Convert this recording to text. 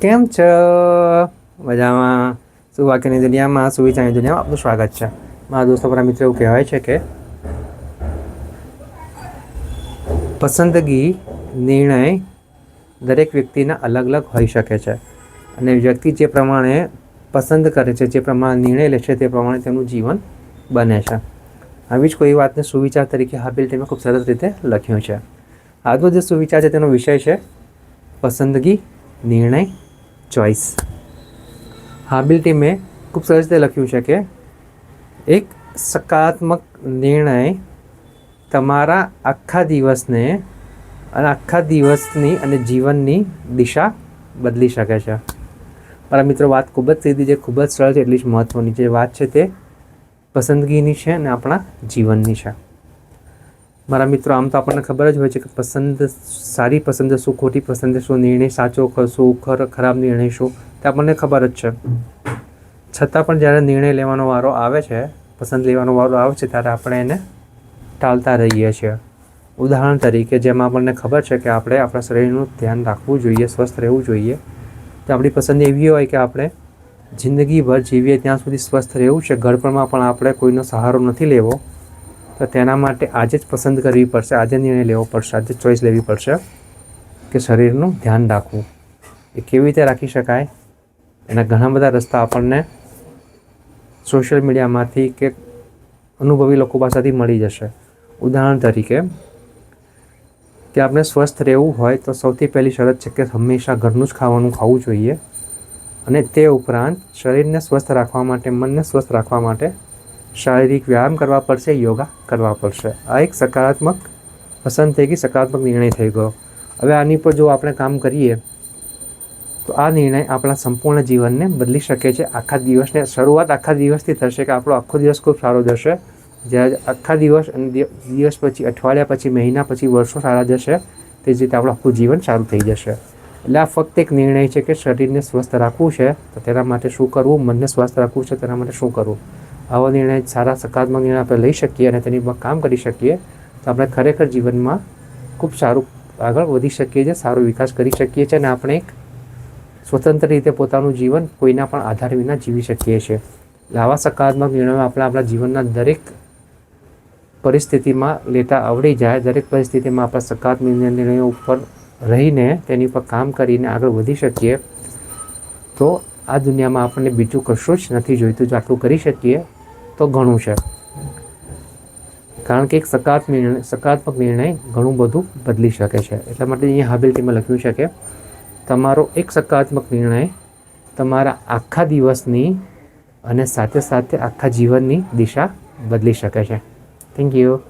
કેમ છો? મજામાં? સુવાક્યની દુનિયામાં, સુવિચારની દુનિયામાં આપનું સ્વાગત છે. મારા દોસ્તો, મારા મિત્રો એવું કહેવાય છે કે પસંદગી નિર્ણય દરેક વ્યક્તિના અલગ અલગ હોઈ શકે છે અને વ્યક્તિ જે પ્રમાણે પસંદ કરે છે, જે પ્રમાણે નિર્ણય લે છે, તે પ્રમાણે તેમનું જીવન બને છે. આવી જ કોઈ વાતને સુવિચાર તરીકે હાબિલ ટીમે ખૂબ સરસ રીતે લખ્યું છે. આજનો જે સુવિચાર છે તેનો વિષય છે પસંદગી નિર્ણય ચોઇસ. હાબિલ ટીમે ખૂબ સરસ રીતે લખ્યું છે કે એક સકારાત્મક નિર્ણય તમારા આખા દિવસને અને આખા દિવસની અને જીવનની દિશા બદલી શકે છે. મારા મિત્રો, વાત ખૂબ જ સીધી છે, ખૂબ જ સરળ છે, એટલી જ મહત્ત્વની જે વાત છે તે પસંદગીની છે અને આપણા જીવનની છે. મારા મિત્રો, આમ તો આપણને ખબર જ હોય છે કે પસંદ સારી પસંદ શું, ખોટી પસંદ શું, નિર્ણય સાચો શું, ખરાબ નિર્ણય શું, તે આપણને ખબર જ છે. છતાં પણ જ્યારે નિર્ણય લેવાનો વારો આવે છે, પસંદ લેવાનો વારો આવે છે, ત્યારે આપણે એને ટાળતા રહીએ છીએ. ઉદાહરણ તરીકે, જેમાં આપણને ખબર છે કે આપણે આપણા શરીરનું ધ્યાન રાખવું જોઈએ, સ્વસ્થ રહેવું જોઈએ, તો આપણી પસંદ એવી હોય કે આપણે જિંદગીભર જીવીએ ત્યાં સુધી સ્વસ્થ રહેવું છે, ઘડપણમાં પણ આપણે કોઈનો સહારો નથી લેવો, તો તેના માટે આજે જ પસંદ કરવી પડશે, આજે નિર્ણય લેવો પડશે, આજે ચોઈસ લેવી પડશે કે શરીરનું ધ્યાન રાખવું. એ કેવી રીતે રાખી શકાય? એના ઘણા બધા રસ્તા આપણને સોશિયલ મીડિયામાંથી કે અનુભવી લોકો પાસેથી મળી જશે. ઉદાહરણ તરીકે, કે આપણે સ્વસ્થ રહેવું હોય તો સૌથી પહેલી શરત છે કે હંમેશા ઘરનું જ ખાવાનું ખાવું જોઈએ અને તે ઉપરાંત શરીરને સ્વસ્થ રાખવા માટે, મનને સ્વસ્થ રાખવા માટે શારીરિક વ્યાયામ કરવા પડશે, યોગા કરવા પડશે. આ એક સકારાત્મક પસંદ થઈ ગઈ, સકારાત્મક નિર્ણય થઈ ગયો. હવે આની પર જો આપણે કામ કરીએ તો આ નિર્ણય આપણા સંપૂર્ણ જીવનને બદલી શકે છે. આખા દિવસને શરૂઆત આખા દિવસથી થશે કે આપણો આખો દિવસ ખૂબ સારો જશે. જ્યારે આખા દિવસ અને દિવસ પછી, અઠવાડિયા પછી, મહિના પછી, વર્ષો સારા જશે, તે જ રીતે આપણું આખું જીવન સારું થઈ જશે. એટલે આ ફક્ત એક નિર્ણય છે કે શરીરને સ્વસ્થ રાખવું છે તો તેના માટે શું કરવું, મનને સ્વસ્થ રાખવું છે તેના માટે શું કરવું. આવો નિર્ણય, સારા સકારાત્મક નિર્ણય આપણે લઈ શકીએ અને તેની પર કામ કરી શકીએ તો આપણે ખરેખર જીવનમાં ખૂબ સારું આગળ વધી શકીએ છીએ, સારો વિકાસ કરી શકીએ છીએ અને આપણે એક સ્વતંત્ર રીતે પોતાનું જીવન કોઈના પણ આધાર વિના જીવી શકીએ છીએ. એટલે આવા સકારાત્મક નિર્ણયો આપણે આપણા જીવનના દરેક પરિસ્થિતિમાં લેતા આવડી જાય, દરેક પરિસ્થિતિમાં આપણા સકારાત્મક નિર્ણયો ઉપર રહીને તેની પર કામ કરીને આગળ વધી શકીએ, તો આ દુનિયામાં આપણને બીજું કશું જ નથી જોઈતું. જો આટલું કરી શકીએ તો ઘણું છે. કારણ કે એક સકારાત્મક નિર્ણય ઘણું બધું બદલી શકે છે. એટલા માટે અહીંયા હાબિલ ટીમે લખ્યું છે કે તમારો એક સકારાત્મક નિર્ણય તમારા આખા દિવસની અને સાથે સાથે આખા જીવનની દિશા બદલી શકે છે. Thank you.